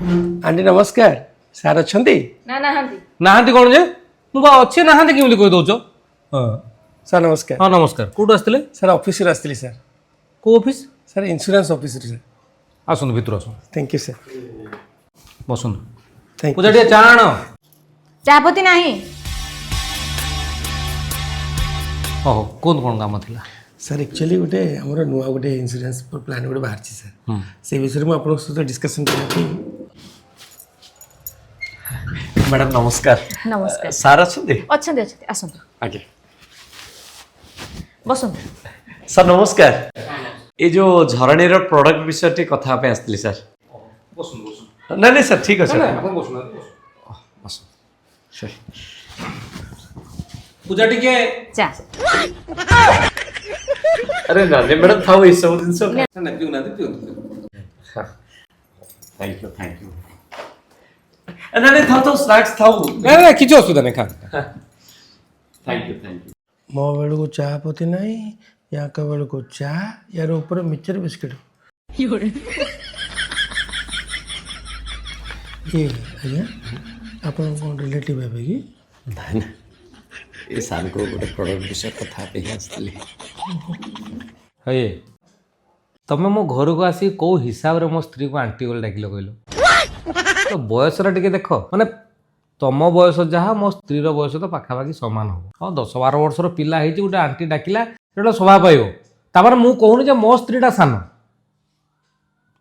aunty नमस्कार सार अच्छा ना नाहांती नाहांती कौन जे मु बा अच्छे नाहांती केमती कहि दउछ हां सर नमस्कार हां नमस्कार कोड आस्तिले सर ऑफिस रे आस्तिली सर को ऑफिस सर इंश्योरेंस ऑफिस रे सर आसुन भितर आसुन थैंक यू सर बसुन थैंक पूजा टे चाण चापती नाही ओहो कोन काम थिला सर एक्चुअली गोटे हमर नुआ गोटे इंश्योरेंस प्लान गोटे बाहर छी सर से विषय में आपन सहित डिस्कशन करथि मैडम नमस्कार नमस्कार सार अच्छे अच्छे अच्छे आसନ୍ତୁ आगे बसନ୍ତୁ सर नमस्कार ये जो झरणी प्रोडक्ट विषय टी कथा पे आसली सर बसुन बसुन नहीं नहीं सर ठीक अच्छे आपण बसुन बस सर पूजा टिके चा अरे ना मैडम था ये सब दिन सब ना पिउ ना पिउ थैंक यू नहीं नहीं था तो स्नैक्स था ना ना किछ असुविधा नहीं खा थैंक यू मो बेलू को चाह पति नहीं या का बेलू को चाह यार ऊपर मिक्सचर बिस्किट ये आज्ञा आपण कौन रिलेटिव है कि नहीं ये सार को गोटे प्रोडक्ट विषय कथा पे आसली हे तमे मो घर को आसी को हिसाब रे मो स्त्री को आंटी बोल डाकिलो कहलो तो बयस रे टिके देखो माने तम बयस जहाँ मो स्त्री रो बयस तो पाखापाखि समान हो हाँ 10-12 वर्षर पिला ହେଇଛି ଗୋଟେ आंटी डाकिला ସେଟା स्वभाव पाइबो तापर मु कहूनी जे मो स्त्रीटा सान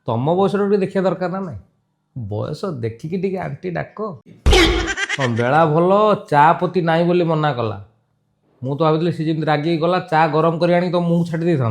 तम बयस रे देखिया दरकार ना नहीं बयस देखिकी टिके आंटी डाक बेला भल चा पति नाई बोली मना कला मु तो भाविली सी जमी रागी गला चा गरम कर आनी तो मुँह छाड़ी था